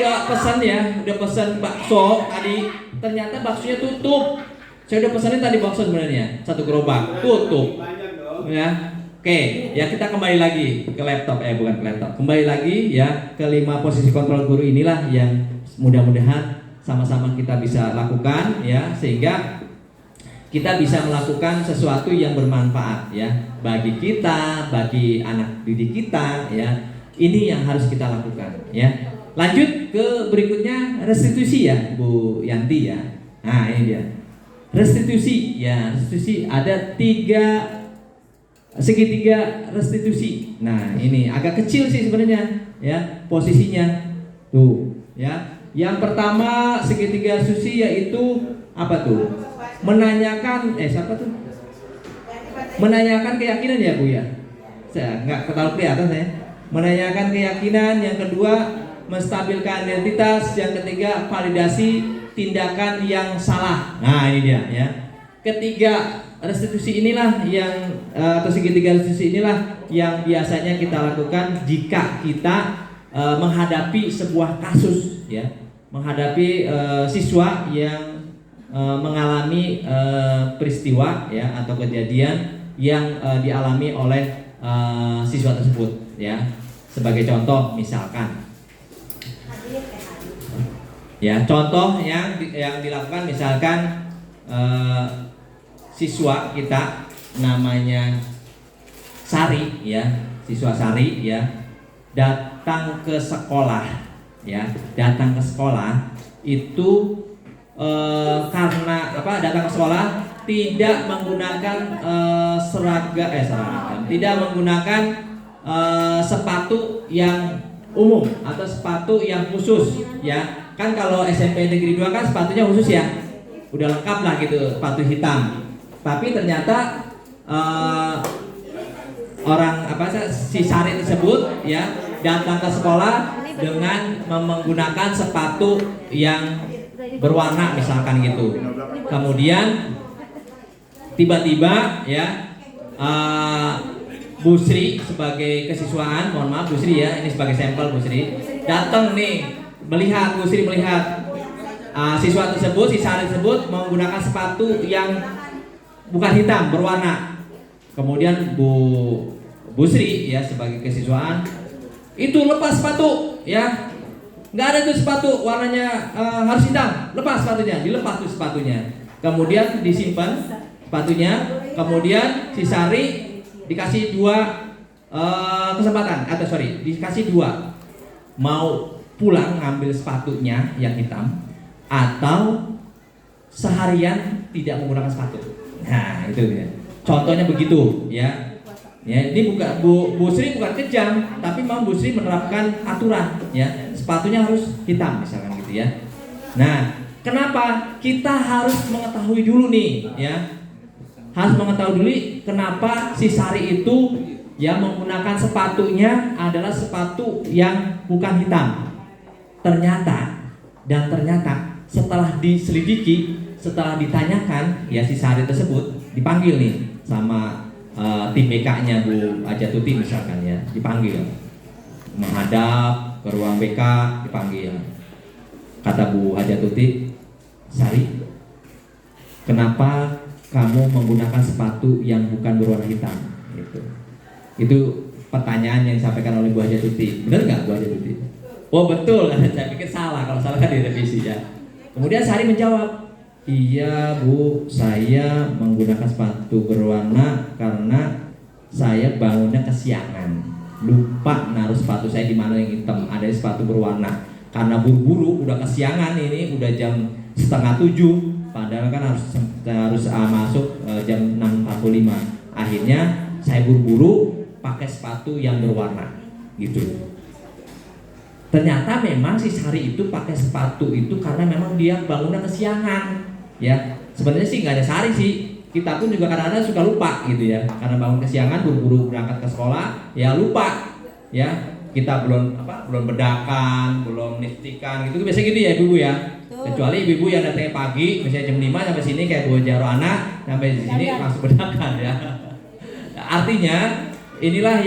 udah pesan bakso tadi, ternyata baksonya tutup. Saya udah pesanin tadi bakso sebenarnya, 1 gerobak, tutup. Ya. Oke, ya kita kembali lagi ke laptop, bukan ke laptop. Kembali lagi ya ke 5 posisi kontrol guru inilah yang mudah-mudahan sama-sama kita bisa lakukan ya, sehingga kita bisa melakukan sesuatu yang bermanfaat ya bagi kita, bagi anak didik kita ya. Ini yang harus kita lakukan ya. Lanjut ke berikutnya, restitusi ya Bu Yanti ya. Nah ini dia restitusi ya. Restitusi ada 3 segitiga restitusi. Nah ini agak kecil sih sebenarnya ya posisinya tuh ya. Yang pertama segitiga restitusi yaitu apa tuh? Menanyakan menanyakan keyakinan ya Bu ya. Saya nggak terlalu kelihatan saya. Menanyakan keyakinan. Yang kedua menstabilkan identitas. Yang ketiga validasi tindakan yang salah. Nah ini dia ya. Ketiga restitusi inilah yang atau segitiga restitusi inilah yang biasanya kita lakukan jika kita menghadapi sebuah kasus ya, menghadapi siswa yang mengalami peristiwa ya atau kejadian yang dialami oleh siswa tersebut ya. Sebagai contoh misalkan ya, contoh yang dilakukan misalkan siswa kita namanya Sari ya, siswa Sari ya datang ke sekolah ya, datang ke sekolah itu karena datang ke sekolah tidak menggunakan seragam, tidak menggunakan sepatu yang umum atau sepatu yang khusus ya. Kan kalau SMP Negeri 2 kan sepatunya khusus ya, udah lengkap lah gitu, sepatu hitam. Tapi ternyata si Sari tersebut ya datang ke sekolah dengan menggunakan sepatu yang berwarna misalkan gitu. Kemudian tiba-tiba ya Bu Sri sebagai kesiswaan, mohon maaf Bu Sri ya, ini sebagai sampel Bu Sri datang nih melihat, Bu Sri melihat siswa tersebut, si Sari tersebut menggunakan sepatu yang bukan hitam, berwarna. Kemudian Bu Sri ya sebagai kesiswaan itu lepas sepatu ya, nggak ada tuh sepatu warnanya harus hitam, lepas sepatunya, dilepas tuh sepatunya. Kemudian disimpan sepatunya, kemudian si Sari dikasih 2 kesempatan, dikasih 2 mau pulang ngambil sepatunya yang hitam atau seharian tidak menggunakan sepatu. Nah, itu ya. Contohnya begitu ya. Ya, ini bukan Bu Sri bukan kejam, tapi memang Bu Sri menerapkan aturan ya. Sepatunya harus hitam misalkan gitu ya. Nah, kenapa? Kita harus mengetahui dulu nih ya. Harus mengetahui dulu kenapa si Sari itu yang menggunakan sepatunya adalah sepatu yang bukan hitam. Ternyata setelah diselidiki, setelah ditanyakan ya si Sari tersebut dipanggil nih sama tim BK-nya Bu Ajatuti misalkan ya, dipanggil menghadap ke ruang BK, dipanggil. Kata Bu Ajatuti, Sari, kenapa kamu menggunakan sepatu yang bukan berwarna hitam? Itu pertanyaan yang disampaikan oleh Bu Ajatuti. Benar nggak Bu Ajatuti? Oh betul, saya pikir salah, kalau salah kan direvisi ya. Kemudian Sari menjawab, iya Bu, saya menggunakan sepatu berwarna karena saya bangunnya kesiangan, lupa naruh sepatu saya di mana yang hitam, ada sepatu berwarna. Karena buru-buru, udah kesiangan ini, udah jam 6:30, padahal kan harus masuk jam 6:45. Akhirnya saya buru-buru pakai sepatu yang berwarna, gitu. Ternyata memang si Sari itu pakai sepatu itu karena memang dia bangunnya kesiangan. Ya, sebenarnya sih nggak ada Sari sih. Kita pun juga kadang-kadang suka lupa gitu ya. Karena bangun kesiangan, buru-buru berangkat ke sekolah, ya lupa. Ya, kita belum bedakan, belum lipstikan gitu. Biasanya gitu ya ibu-ibu ya. Kecuali ibu-ibu yang datangnya pagi, misalnya jam 5 sampai sini kayak Bu Jaro anak, sampai di sini langsung bedakan ya. Artinya inilah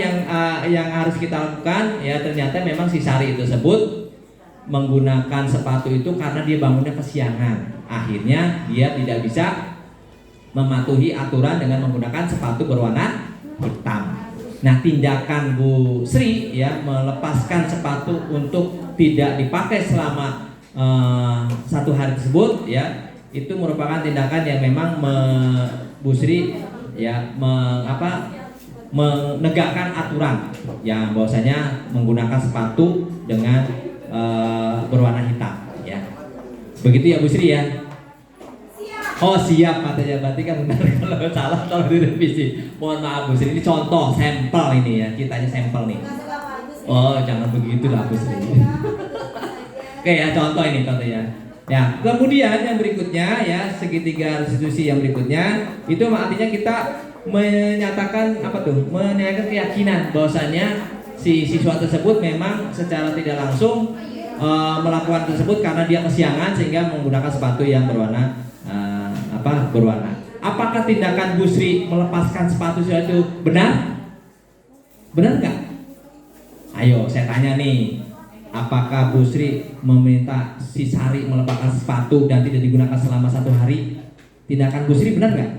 yang harus kita lakukan ya. Ternyata memang si Sari tersebut menggunakan sepatu itu karena dia bangunnya kesiangan. Akhirnya dia tidak bisa mematuhi aturan dengan menggunakan sepatu berwarna hitam. Nah, tindakan Bu Sri ya melepaskan sepatu untuk tidak dipakai selama 1 hari tersebut ya, itu merupakan tindakan yang memang Bu Sri ya menegakkan aturan yang bahwasanya menggunakan sepatu dengan berwarna hitam ya. Begitu ya Bu Sri ya. Oh siap katanya, berarti kan benar. Kalau salah tolong direvisi. Mohon maaf Bu Sri, ini contoh sampel ini ya, kitanya sampel nih. Oh jangan begitu lah Bu Sri. Oke ya, contoh ini contohnya. Ya, kemudian yang berikutnya ya, segitiga restitusi yang berikutnya itu artinya kita menyatakan apa tuh? Menyatakan keyakinan bahwasanya si siswa tersebut memang secara tidak langsung melakukan tersebut karena dia kesiangan sehingga menggunakan sepatu yang berwarna berwarna. Apakah tindakan Bu Sri melepaskan sepatu itu benar? Benar nggak? Ayo saya tanya nih, apakah Bu Sri meminta si Sari melepaskan sepatu dan tidak digunakan selama 1 hari? Tindakan Bu Sri benar nggak?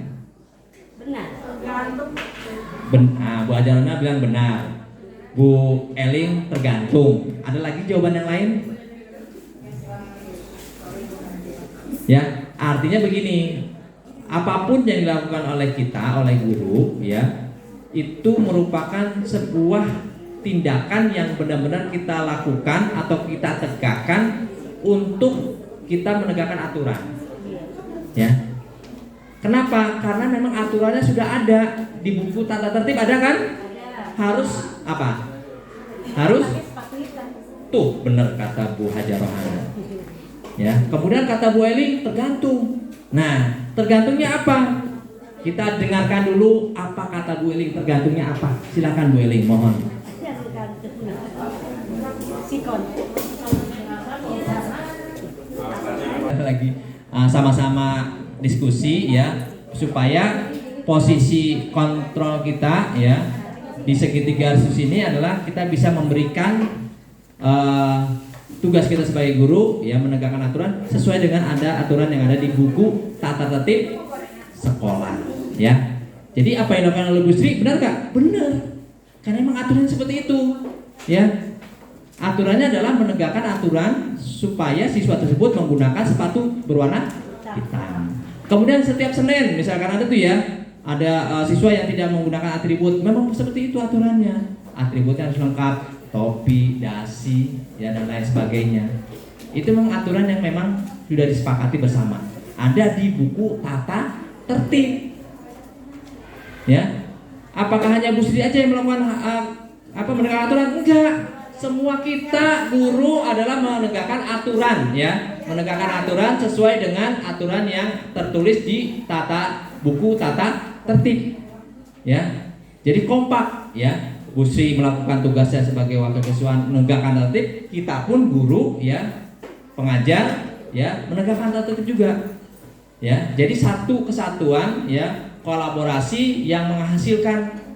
Benar. Bu Ajarona bilang benar. Bu Eling tergantung. Ada lagi jawaban yang lain? Ya, artinya begini. Apapun yang dilakukan oleh kita, oleh guru, ya, itu merupakan sebuah tindakan yang benar-benar kita lakukan atau kita tegakkan untuk kita menegakkan aturan. Ya. Kenapa? Karena memang aturannya sudah ada di buku tata tertib, ada kan? Harus apa? Harus tuh, benar kata Bu Hajar Rohana. Ya, kemudian kata Bu Eli tergantung. Nah, tergantungnya apa? Kita dengarkan dulu apa kata Bu Eling, tergantungnya apa? Silakan Bu Eling, mohon. Lagi sama-sama diskusi ya, supaya posisi kontrol kita ya di segitiga restitusi ini adalah kita bisa memberikan tugas kita sebagai guru ya, menegakkan aturan sesuai dengan ada aturan yang ada di buku tata tertib sekolah ya. Jadi apa yang dilakukan oleh Bu Sri benar gak? Benar. Karena memang aturan seperti itu ya. Aturannya adalah menegakkan aturan supaya siswa tersebut menggunakan sepatu berwarna hitam. Kemudian setiap Senin misalkan ada tuh ya, ada siswa yang tidak menggunakan atribut, memang seperti itu aturannya. Atributnya harus lengkap, topi, dasi, ya dan lain sebagainya. Itu memang aturan yang memang sudah disepakati bersama. Ada di buku tata tertib. Ya. Apakah hanya Bu Sri aja yang melakukan menegakkan aturan? Enggak. Semua kita guru adalah menegakkan aturan, ya. Menegakkan aturan sesuai dengan aturan yang tertulis di buku tata tertib. Ya. Jadi kompak, ya. Bu Sri melakukan tugasnya sebagai wakil ketua menegakkan tertib, kita pun guru, ya, pengajar, ya, menegakkan tertib juga. Ya, jadi satu kesatuan, ya, kolaborasi yang menghasilkan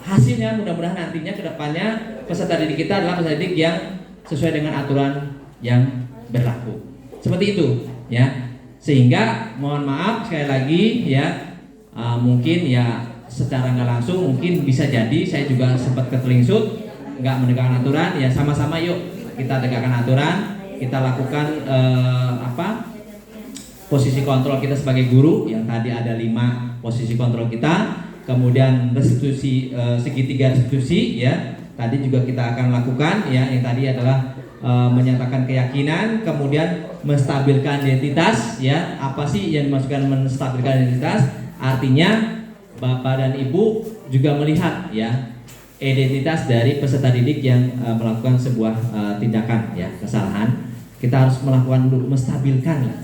hasilnya mudah-mudahan nantinya kedepannya peserta didik kita adalah peserta didik yang sesuai dengan aturan yang berlaku. Seperti itu, ya. Sehingga mohon maaf sekali lagi, ya, mungkin ya secara nggak langsung mungkin bisa jadi saya juga sempat ketelingsut nggak menegakkan aturan. Ya sama-sama yuk kita tegakkan aturan, kita lakukan posisi kontrol kita sebagai guru yang tadi ada 5 posisi kontrol kita. Kemudian restitusi segitiga restitusi, ya tadi juga kita akan lakukan, ya yang tadi adalah menyatakan keyakinan, kemudian menstabilkan identitas, ya apa sih yang dimaksudkan menstabilkan identitas? Artinya Bapak dan Ibu juga melihat, ya identitas dari peserta didik yang melakukan sebuah tindakan, ya kesalahan, kita harus melakukan dulu menstabilkan, ya.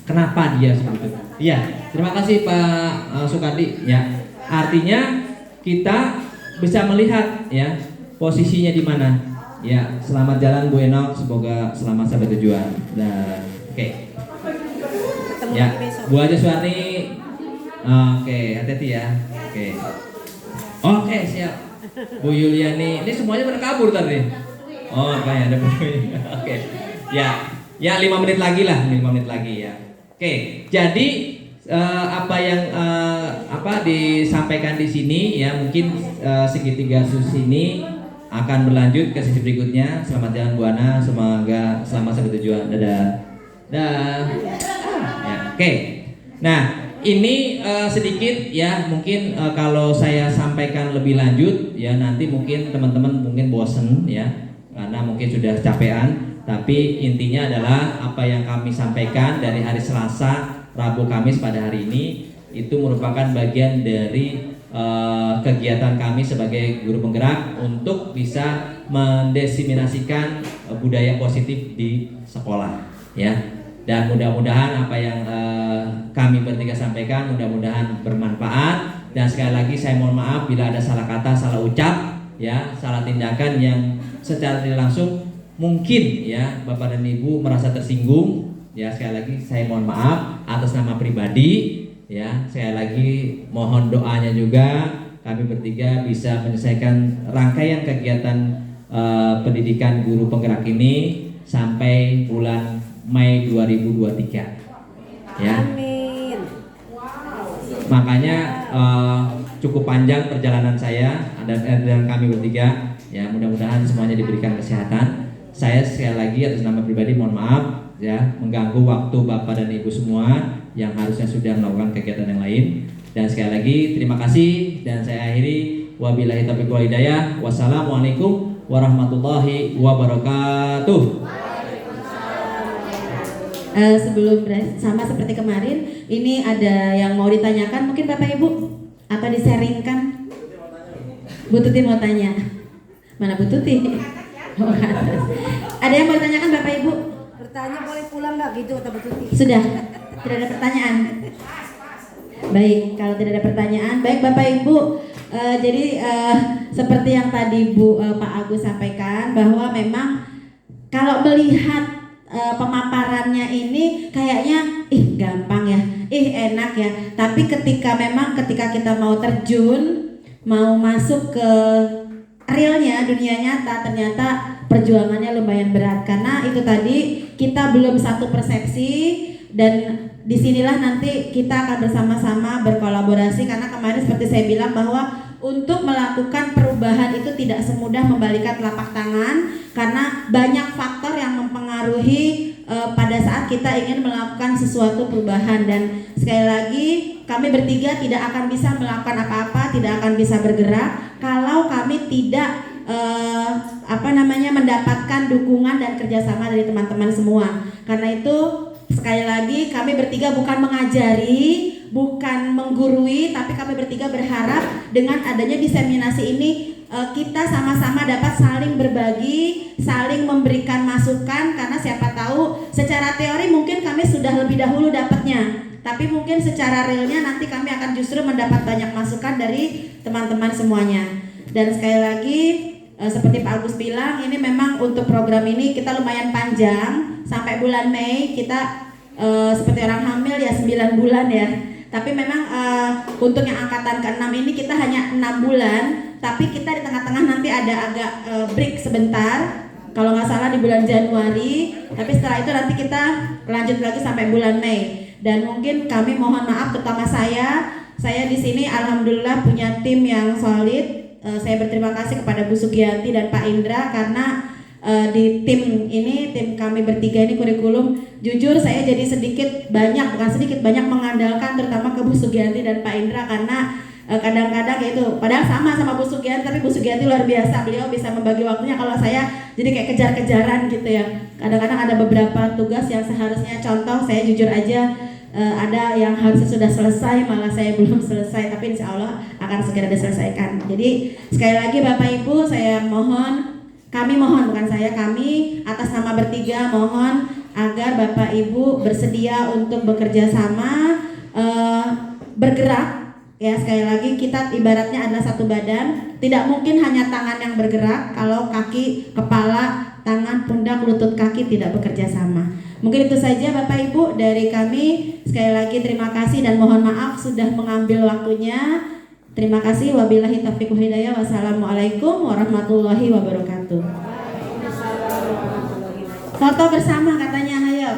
Kenapa dia seperti itu? Iya, terima kasih Pak Sukardi, ya. Artinya kita bisa melihat, ya posisinya di mana. Ya, selamat jalan Bu Enok, semoga selamat sampai tujuan. Dan oke. Ya, Bu Haja Suwarni. Oke, hati-hati ya. Oke, siap. Bu Yuliani, ini semuanya pada kabur tadi. Oh, kayak ada Bu. Oke. Ya 5 menit lagi lah, 5 menit lagi ya. Oke, jadi apa yang disampaikan di sini, ya mungkin segitiga sus ini akan berlanjut ke sesi berikutnya. Selamat jalan Bu Ana, semoga selamat sampai tujuan. Dadah. Ya, oke. Nah, ini sedikit, ya mungkin kalau saya sampaikan lebih lanjut, ya nanti mungkin teman-teman mungkin bosen, ya karena mungkin sudah capean. Tapi intinya adalah apa yang kami sampaikan dari hari Selasa, Rabu, Kamis pada hari ini itu merupakan bagian dari kegiatan kami sebagai guru penggerak untuk bisa mendesiminasikan budaya positif di sekolah, ya. Dan mudah-mudahan apa yang kami bertiga sampaikan mudah-mudahan bermanfaat. Dan sekali lagi saya mohon maaf bila ada salah kata, salah ucap, ya, salah tindakan yang secara tidak langsung mungkin, ya Bapak dan Ibu merasa tersinggung. Ya sekali lagi saya mohon maaf atas nama pribadi, ya sekali lagi mohon doanya juga kami bertiga bisa menyelesaikan rangkaian kegiatan pendidikan guru penggerak ini sampai bulan Mei 2023, ya. Amin. Makanya cukup panjang perjalanan saya dan kami bertiga, ya mudah-mudahan semuanya diberikan kesehatan. Saya sekali lagi atas nama pribadi mohon maaf, ya mengganggu waktu Bapak dan Ibu semua yang harusnya sudah melakukan kegiatan yang lain. Dan sekali lagi terima kasih dan saya akhiri wabillahi taufiq wal hidayah. Wassalamualaikum warahmatullahi wabarakatuh. Sebelum sama seperti kemarin, ini ada yang mau ditanyakan mungkin Bapak Ibu atau disaringkan. Bu Tuti mau tanya. Mana Bu Tuti? Oh, ada yang mau ditanyakan Bapak Ibu? Bertanya boleh pulang nggak gitu kata Bu Tuti? Sudah, tidak ada pertanyaan. Baik, kalau tidak ada pertanyaan, baik Bapak Ibu. Jadi seperti yang tadi Pak Agus sampaikan bahwa memang kalau melihat pemaparannya ini kayaknya gampang ya, enak ya. Tapi ketika kita mau terjun, mau masuk ke realnya, dunia nyata, ternyata perjuangannya lumayan berat. Karena itu tadi kita belum satu persepsi, dan disinilah nanti kita akan bersama-sama berkolaborasi. Karena kemarin seperti saya bilang bahwa untuk melakukan perubahan itu tidak semudah membalikan telapak tangan, karena banyak faktor yang mempengaruhi pada saat kita ingin melakukan sesuatu perubahan. Dan sekali lagi kami bertiga tidak akan bisa melakukan apa-apa, tidak akan bisa bergerak kalau kami tidak mendapatkan dukungan dan kerjasama dari teman-teman semua. Karena itu sekali lagi kami bertiga bukan mengajari, bukan menggurui, tapi kami bertiga berharap dengan adanya diseminasi ini kita sama-sama dapat saling berbagi, saling memberikan masukan, karena siapa tahu secara teori mungkin kami sudah lebih dahulu dapatnya, tapi mungkin secara realnya nanti kami akan justru mendapat banyak masukan dari teman-teman semuanya. Dan sekali lagi seperti Pak Agus bilang, ini memang untuk program ini kita lumayan panjang sampai bulan Mei. Kita seperti orang hamil ya 9 bulan ya. Tapi memang untuk yang angkatan ke-6 ini kita hanya 6 bulan. Tapi kita di tengah-tengah nanti ada agak break sebentar, kalau nggak salah di bulan Januari. Tapi setelah itu nanti kita lanjut lagi sampai bulan Mei. Dan mungkin kami mohon maaf, terutama saya di sini alhamdulillah punya tim yang solid. Saya berterima kasih kepada Bu Sugianti dan Pak Indra karena di tim ini, tim kami bertiga ini kurikulum, jujur saya jadi banyak mengandalkan terutama ke Bu Sugianti dan Pak Indra, karena kadang-kadang itu padahal sama Bu Sugianti, tapi Bu Sugianti luar biasa, beliau bisa membagi waktunya. Kalau saya jadi kayak kejar-kejaran gitu ya. Kadang-kadang ada beberapa tugas yang seharusnya, contoh saya jujur aja ada yang harusnya sudah selesai, malah saya belum selesai, tapi insya Allah akan segera diselesaikan. Jadi sekali lagi Bapak Ibu, kami atas nama bertiga mohon agar Bapak Ibu bersedia untuk bekerja sama, bergerak. Ya, sekali lagi kita ibaratnya adalah satu badan, tidak mungkin hanya tangan yang bergerak kalau kaki, kepala, tangan, pundak, lutut, kaki tidak bekerja sama. Mungkin itu saja Bapak Ibu dari kami. Sekali lagi terima kasih dan mohon maaf sudah mengambil waktunya. Terima kasih. Wabillahi taufiq wal hidayah. Wassalamualaikum warahmatullahi wabarakatuh. Foto bersama katanya, ayo.